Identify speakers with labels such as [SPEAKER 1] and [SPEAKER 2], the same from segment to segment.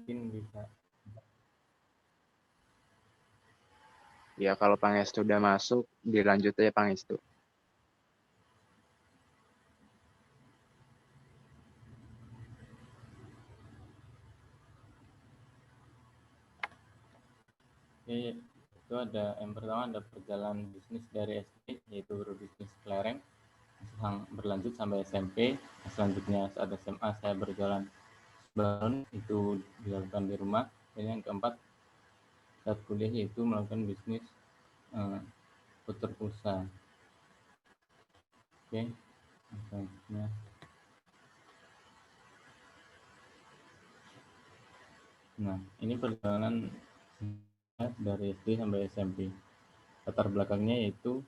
[SPEAKER 1] mungkin bisa.
[SPEAKER 2] Ya kalau Pangestu udah masuk, dilanjut aja Pangestu.
[SPEAKER 1] Oke, itu ada yang pertama ada perjalanan bisnis dari SD, yaitu berbisnis kelereng yang berlanjut sampai SMP. Selanjutnya saat SMA saya berjalan balon, itu dilakukan di rumah. Dan yang keempat saat kuliah yaitu melakukan bisnis putar pulsa. Oke, selanjutnya nah ini perjalanan dari SD sampai SMP. Latar belakangnya yaitu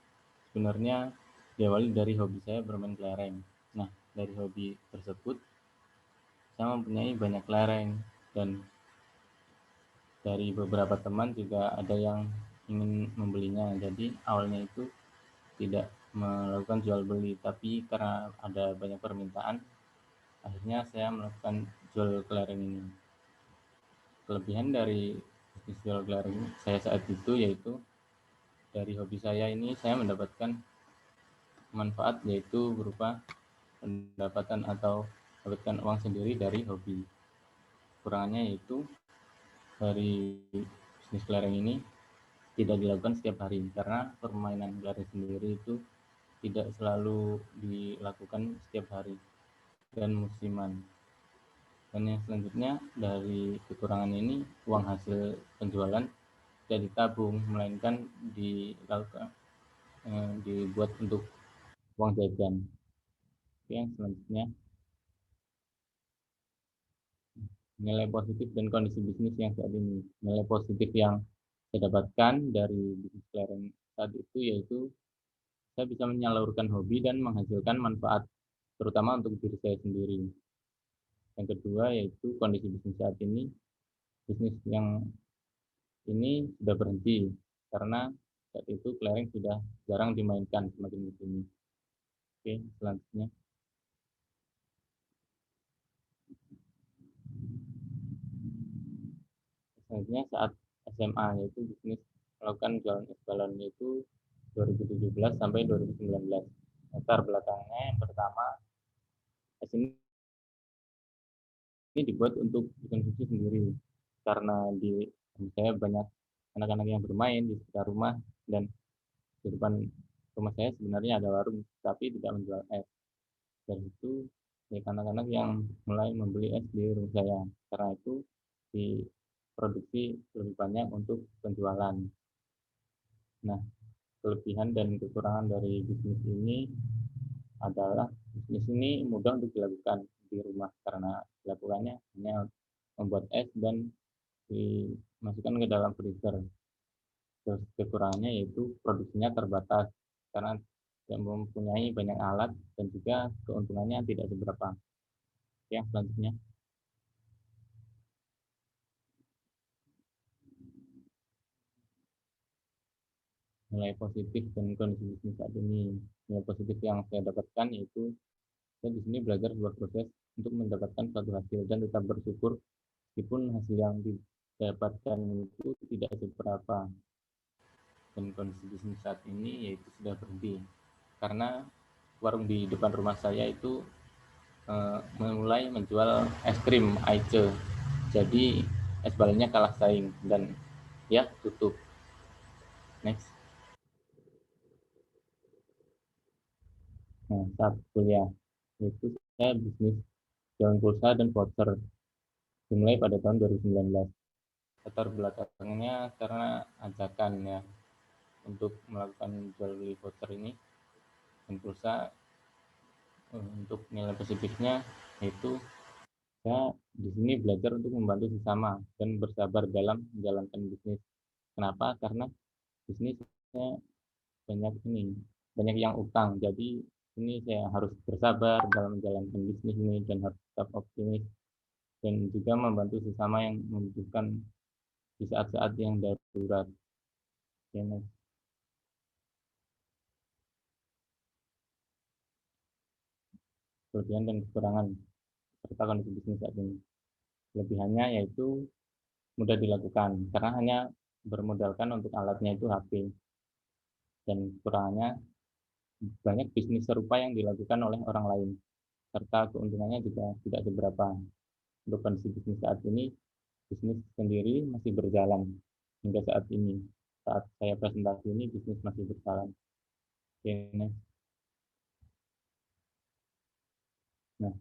[SPEAKER 1] sebenarnya diawali dari hobi saya bermain kelereng. Nah, dari hobi tersebut saya mempunyai banyak kelereng, dan dari beberapa teman juga ada yang ingin membelinya. Jadi awalnya itu tidak melakukan jual beli, tapi karena ada banyak permintaan, akhirnya saya melakukan jual kelereng ini. Kelebihan dari bisnis jual kelereng saya saat itu yaitu dari hobi saya ini saya mendapatkan manfaat, yaitu berupa pendapatan atau mendapatkan uang sendiri dari hobi. Kurangannya yaitu dari bisnis kelereng ini tidak dilakukan setiap hari, karena permainan kelereng sendiri itu tidak selalu dilakukan setiap hari dan musiman. Dan yang selanjutnya, dari kekurangan ini uang hasil penjualan tidak ditabung, melainkan dibuat untuk uang jajan. Oke, yang selanjutnya nilai positif dan kondisi bisnis yang saat ini. Nilai positif yang saya dapatkan dari bisnis kelereng saat itu yaitu saya bisa menyalurkan hobi dan menghasilkan manfaat, terutama untuk diri saya sendiri. Yang kedua yaitu kondisi bisnis saat ini, bisnis yang ini sudah berhenti karena saat itu kelereng sudah jarang dimainkan semakin di sini. Oke, selanjutnya. Selanjutnya saat SMA yaitu bisnis melakukan jualan es balon yaitu 2017 sampai 2019. Latar belakangnya yang pertama, es ini dibuat untuk konsumsi sendiri karena di saya banyak anak-anak yang bermain di sekitar rumah, dan di depan rumah saya sebenarnya ada warung tapi tidak menjual es. Dan itu banyak anak-anak yang mulai membeli es di rumah saya, karena itu diproduksi lebih banyak untuk penjualan. Nah, kelebihan dan kekurangan dari bisnis ini adalah bisnis ini mudah untuk dilakukan di rumah karena dilakukannya hanya membuat es dan dimasukkan ke dalam freezer. Terus kekurangannya yaitu produksinya terbatas karena tidak mempunyai banyak alat, dan juga keuntungannya tidak seberapa. Yang selanjutnya, nilai positif dan kondisi bisnis saat ini. Nilai positif yang saya dapatkan yaitu saya di sini belajar sebuah proses untuk mendapatkan suatu hasil dan tetap bersyukur meskipun hasil yang didapatkan itu tidak seberapa. Dan kondisi bisnis saat ini yaitu sudah berhenti karena warung di depan rumah saya itu mulai menjual es krim Aice, jadi es balonnya kalah saing dan ya tutup. Next. Nah, saat kuliah itu saya bisnis jualan pulsa dan voucher dimulai pada tahun 2019. Latar belakangnya karena ajakan ya untuk melakukan jual beli voucher ini dan pulsa. Untuk nilai positifnya yaitu saya di sini belajar untuk membantu sesama dan bersabar dalam menjalankan bisnis. Kenapa? Karena bisnisnya banyak yang utang. Jadi ini saya harus bersabar dalam menjalankan bisnis ini dan harus tetap optimis, dan juga membantu sesama yang membutuhkan di saat-saat yang darurat. Ya, kelebihan dan kekurangan serta kondisi bisnis saat ini. Kelebihannya yaitu mudah dilakukan karena hanya bermodalkan untuk alatnya itu HP, dan kekurangannya banyak bisnis serupa yang dilakukan oleh orang lain, serta keuntungannya juga tidak seberapa. Untuk kondisi bisnis saat ini, bisnis sendiri masih berjalan hingga saat ini. Saat saya presentasi ini, bisnis masih berjalan. Oke, next. Nah,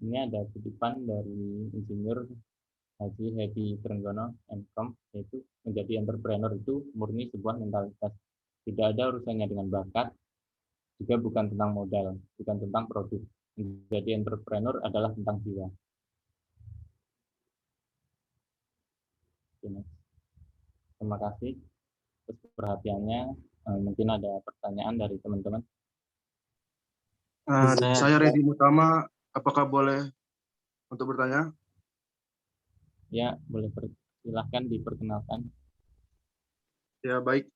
[SPEAKER 1] ini ada kutipan dari Insinyur Haji Hedi Trenggono MCom, yaitu menjadi entrepreneur itu murni sebuah mentalitas. Tidak ada urusannya dengan bakat, juga bukan tentang modal, bukan tentang produk. Menjadi entrepreneur adalah tentang jiwa. Terima kasih atas perhatiannya. Mungkin ada pertanyaan dari teman-teman.
[SPEAKER 3] Saya Redi Mutama, apakah boleh untuk bertanya?
[SPEAKER 1] Ya, boleh, silahkan diperkenalkan.
[SPEAKER 3] Ya, baik.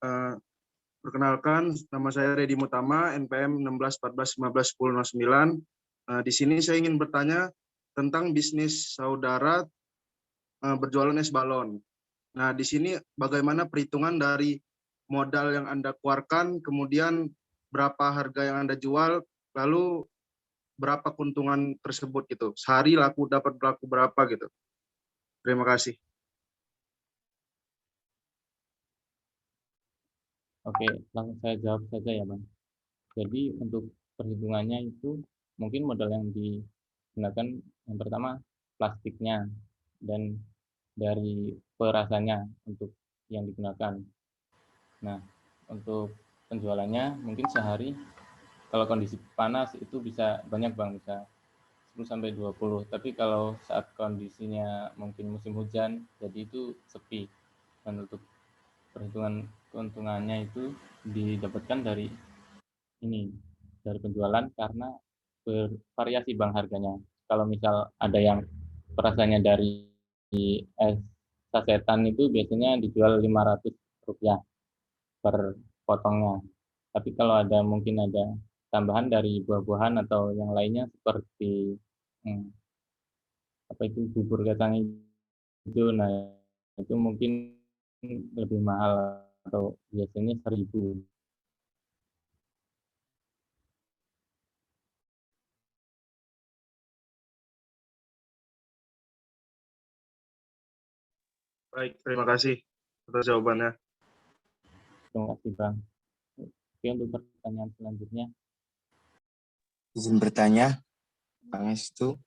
[SPEAKER 3] Perkenalkan, nama saya Redi Mutama, NPM 1614151009. Di sini saya ingin bertanya tentang bisnis saudara berjualan es balon. Nah, di sini bagaimana perhitungan dari modal yang Anda keluarkan, kemudian berapa harga yang Anda jual, lalu berapa keuntungan tersebut gitu. Sehari dapat laku berapa gitu. Terima kasih.
[SPEAKER 1] Oke, langsung saya jawab saja ya, Bang. Jadi untuk perhitungannya itu mungkin modal yang digunakan yang pertama plastiknya dan dari perasannya untuk yang digunakan. Nah, untuk penjualannya mungkin sehari kalau kondisi panas itu bisa banyak, Bang, bisa 10 sampai 20. Tapi kalau saat kondisinya mungkin musim hujan, jadi itu sepi. Dan untuk perhitungan keuntungannya itu didapatkan dari ini, dari penjualan karena bervariasi, Bang, harganya. Kalau misal ada yang perasannya dari es sasetan itu biasanya dijual Rp500 per potongnya. Tapi kalau ada mungkin ada tambahan dari buah-buahan atau yang lainnya seperti apa itu bubur kacang itu, nah itu mungkin lebih mahal atau biasanya 1.000.
[SPEAKER 3] Baik, terima kasih atas jawabannya.
[SPEAKER 1] Terima kasih, Bang. Oke, untuk pertanyaan selanjutnya.
[SPEAKER 4] Izin bertanya, Bang Estu.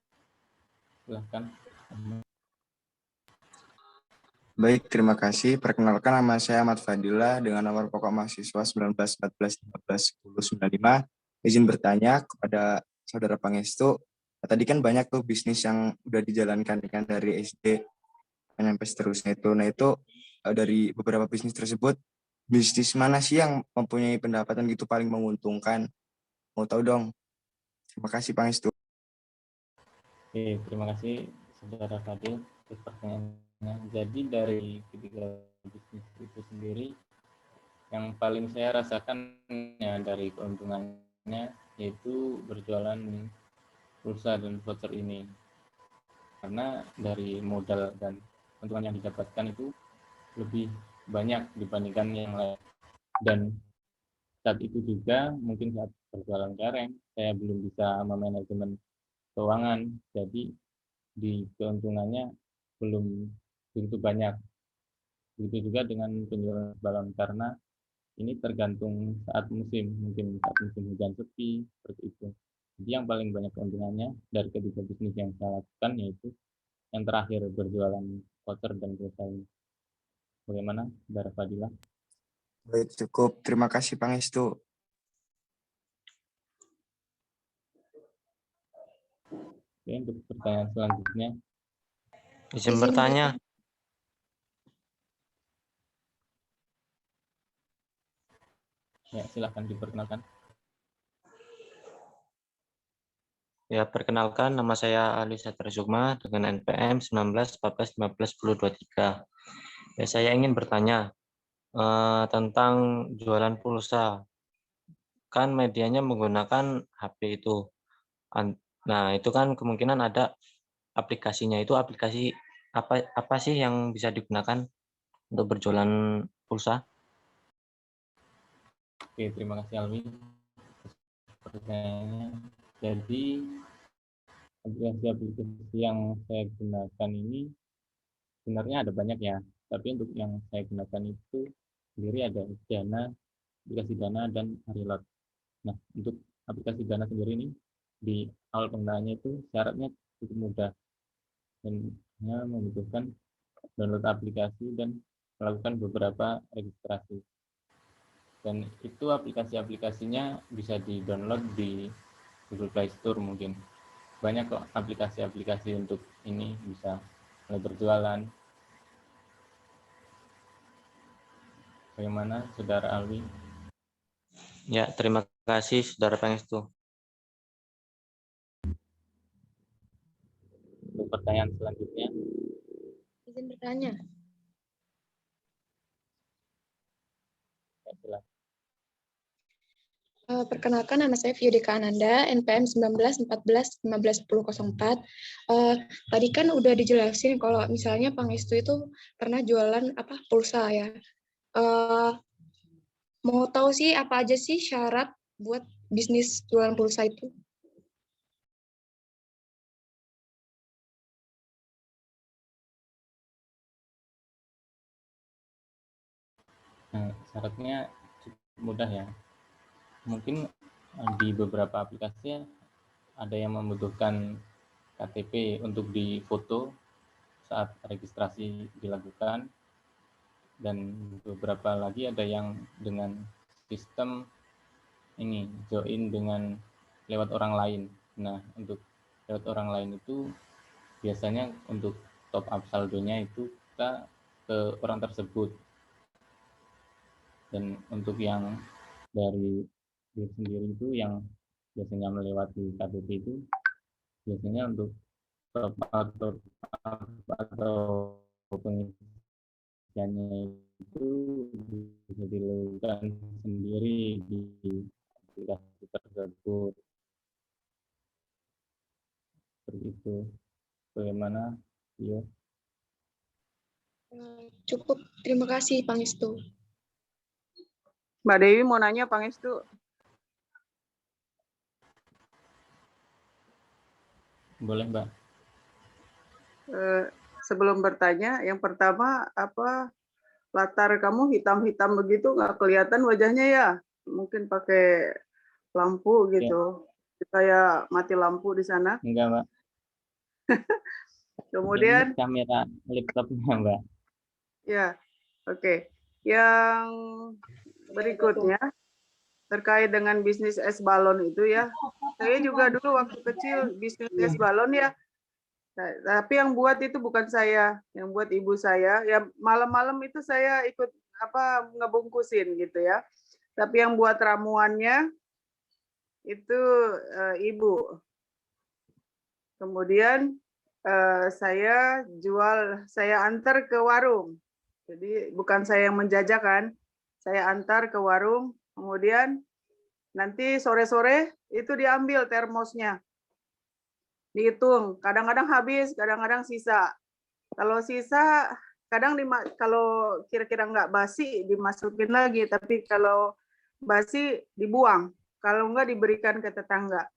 [SPEAKER 1] Silahkan.
[SPEAKER 4] Baik, terima kasih. Perkenalkan, nama saya Ahmad Fadila dengan nomor pokok mahasiswa 1914151095. Izin bertanya kepada Saudara Pangestu. Tadi kan banyak tuh bisnis yang udah dijalankan kan dari SD sampai seterusnya itu. Nah itu dari beberapa bisnis tersebut, bisnis mana sih yang mempunyai pendapatan gitu paling menguntungkan? Mau tahu dong. Terima kasih Pangestu.
[SPEAKER 1] Oke, terima kasih Saudara Fadil atas pertanyaannya. Jadi dari ketiga bisnis itu sendiri, yang paling saya rasakan ya dari keuntungannya yaitu berjualan pulsa dan voucher ini. Karena dari modal dan keuntungan yang didapatkan itu lebih banyak dibandingkan yang lain. Dan saat itu juga mungkin saat berjualan kelereng, saya belum bisa memanajemen keuangan, jadi di keuntungannya belum begitu banyak. Begitu juga dengan penjualan balon karena ini tergantung saat musim, mungkin saat musim hujan sepi seperti itu. Jadi yang paling banyak keuntungannya dari ketiga bisnis yang saya lakukan yaitu yang terakhir, berjualan voucher dan pulsa ini. Bagaimana, Saudara Fadila?
[SPEAKER 4] Baik, cukup. Terima kasih Pangestu.
[SPEAKER 1] Oke, untuk pertanyaan selanjutnya.
[SPEAKER 5] Izin bertanya.
[SPEAKER 1] Ya, silahkan diperkenalkan.
[SPEAKER 5] Ya, perkenalkan nama saya Ali Satria Sukma dengan NPM 1914151023. Ya, saya ingin bertanya tentang jualan pulsa. Kan medianya menggunakan HP itu. Nah, itu kan kemungkinan ada aplikasinya itu aplikasi apa sih yang bisa digunakan untuk berjualan pulsa?
[SPEAKER 1] Oke, terima kasih Alwi pertanyaannya. Jadi aplikasi-aplikasi yang saya gunakan ini sebenarnya ada banyak ya, tapi untuk yang saya gunakan itu sendiri ada Dana, aplikasi Dana, dan Arilot. Nah, untuk aplikasi Dana sendiri ini di awal penggunaannya itu syaratnya cukup mudah dan hanya membutuhkan download aplikasi dan melakukan beberapa registrasi. Dan itu aplikasi-aplikasinya bisa di-download di Google Play Store mungkin. Banyak kok aplikasi-aplikasi untuk ini, bisa mulai berjualan. Bagaimana Saudara Alwi?
[SPEAKER 5] Ya, terima kasih Saudara Pangestu.
[SPEAKER 1] Untuk pertanyaan selanjutnya,
[SPEAKER 6] Izin bertanya.
[SPEAKER 1] ya, silakan.
[SPEAKER 6] Perkenalkan, nama saya Vyudika Ananda, NPM 1914151004. Tadi kan udah dijelasin kalau misalnya Pangestu itu pernah jualan pulsa ya. Mau tahu sih apa aja sih syarat buat bisnis jualan pulsa itu?
[SPEAKER 1] Nah, syaratnya cukup mudah ya. Mungkin di beberapa aplikasi ada yang membutuhkan KTP untuk difoto saat registrasi dilakukan, dan beberapa lagi ada yang dengan sistem ini join dengan lewat orang lain. Nah, untuk lewat orang lain itu biasanya untuk top up saldonya itu kita ke orang tersebut. Dan untuk yang dari diri sendiri itu yang biasanya melewati KTP itu biasanya untuk top up atau pengisiannya itu bisa dilakukan sendiri di aplikasi tersebut. Seperti itu. Bagaimana? Iya.
[SPEAKER 6] Cukup, terima kasih Pangestu.
[SPEAKER 7] Mbak Dewi mau nanya Pangestu.
[SPEAKER 1] Boleh, Mbak.
[SPEAKER 7] Sebelum bertanya, yang pertama apa latar kamu hitam-hitam begitu nggak kelihatan wajahnya ya? Mungkin pakai lampu gitu. Kayak mati lampu di sana.
[SPEAKER 1] Enggak, Mbak.
[SPEAKER 7] Kemudian
[SPEAKER 1] ini kamera laptopnya, Mbak.
[SPEAKER 7] ya, oke. Yang berikutnya terkait dengan bisnis es balon itu ya. Saya juga dulu waktu kecil bisnis es balon ya. Tapi yang buat itu bukan saya, yang buat ibu saya. Ya malam-malam itu saya ikut ngebungkusin gitu ya. Tapi yang buat ramuannya itu ibu. Kemudian saya antar ke warung. Jadi bukan saya yang menjajakan, saya antar ke warung. Kemudian nanti sore-sore itu diambil termosnya. Dihitung, kadang-kadang habis, kadang-kadang sisa. Kalau sisa, kalau kira-kira nggak basi dimasukin lagi, tapi kalau basi dibuang. Kalau nggak diberikan ke tetangga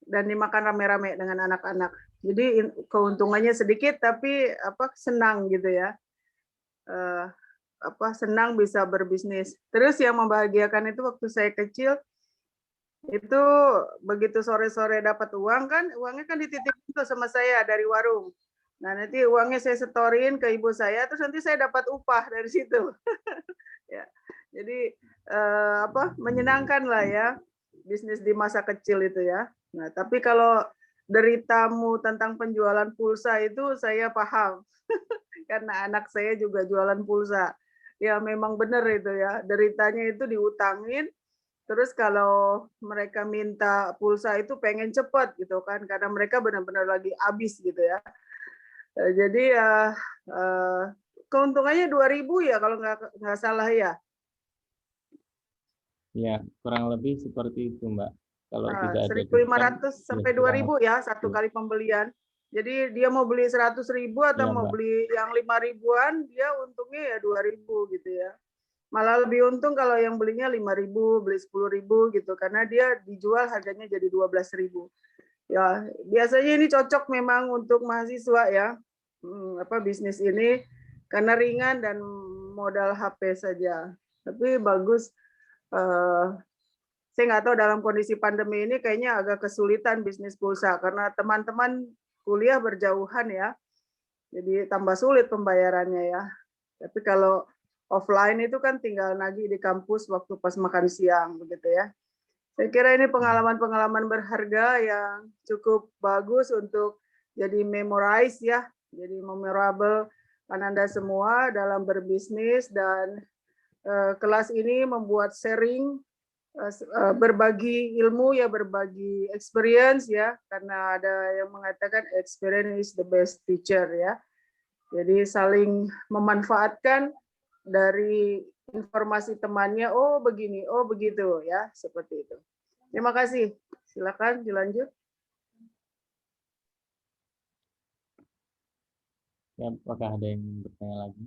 [SPEAKER 7] dan dimakan rame-rame dengan anak-anak. Jadi keuntungannya sedikit, tapi senang gitu ya. Senang bisa berbisnis. Terus yang membahagiakan itu waktu saya kecil, itu begitu sore-sore dapat uang kan, uangnya kan dititipin tuh sama saya dari warung. Nah nanti uangnya saya setorin ke ibu saya, terus nanti saya dapat upah dari situ. Ya, jadi menyenangkan lah ya bisnis di masa kecil itu ya. Nah tapi kalau deritamu tentang penjualan pulsa itu saya paham, karena anak saya juga jualan pulsa. Ya memang benar itu ya, deritanya itu diutangin. Terus kalau mereka minta pulsa itu pengen cepat gitu kan, karena mereka benar-benar lagi habis gitu ya. Jadi ya keuntungannya 2.000 ya kalau nggak salah ya.
[SPEAKER 1] Ya, kurang lebih seperti itu, Mbak. Kalau tidak ada
[SPEAKER 7] 1.500 sampai 2.000 ya satu
[SPEAKER 1] ya.
[SPEAKER 7] kali pembelian. Jadi dia mau beli 100.000 atau
[SPEAKER 1] Iya,
[SPEAKER 7] mau
[SPEAKER 1] Mbak.
[SPEAKER 7] beli yang 5.000-an, dia untungnya ya 2.000 gitu ya. Malah lebih untung kalau yang belinya 5.000, beli 10.000 gitu, karena dia dijual harganya jadi 12.000. Ya, biasanya ini cocok memang untuk mahasiswa ya, bisnis ini, karena ringan dan modal HP saja. Tapi bagus, saya nggak tahu dalam kondisi pandemi ini kayaknya agak kesulitan bisnis pulsa, karena teman-teman kuliah berjauhan ya, jadi tambah sulit pembayarannya ya. Tapi kalau offline itu kan tinggal nagih di kampus waktu pas makan siang begitu ya. Saya kira ini pengalaman-pengalaman berharga yang cukup bagus untuk jadi memorize ya, jadi memorable Anda semua dalam berbisnis, dan kelas ini membuat sharing, berbagi ilmu ya, berbagi experience ya, karena ada yang mengatakan experience is the best teacher ya. Jadi saling memanfaatkan dari informasi temannya, oh begini, oh begitu ya, seperti itu. Terima kasih. Silakan dilanjut.
[SPEAKER 1] Ya, apakah ada yang bertanya lagi?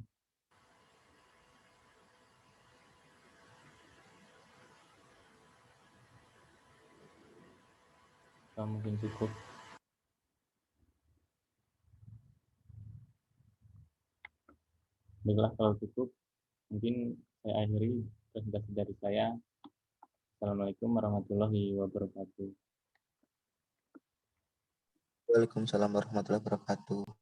[SPEAKER 1] Atau mungkin cukup? Baiklah, kalau cukup, mungkin saya akhiri presentasi dari saya. Assalamualaikum warahmatullahi wabarakatuh.
[SPEAKER 4] Waalaikumsalam warahmatullahi wabarakatuh.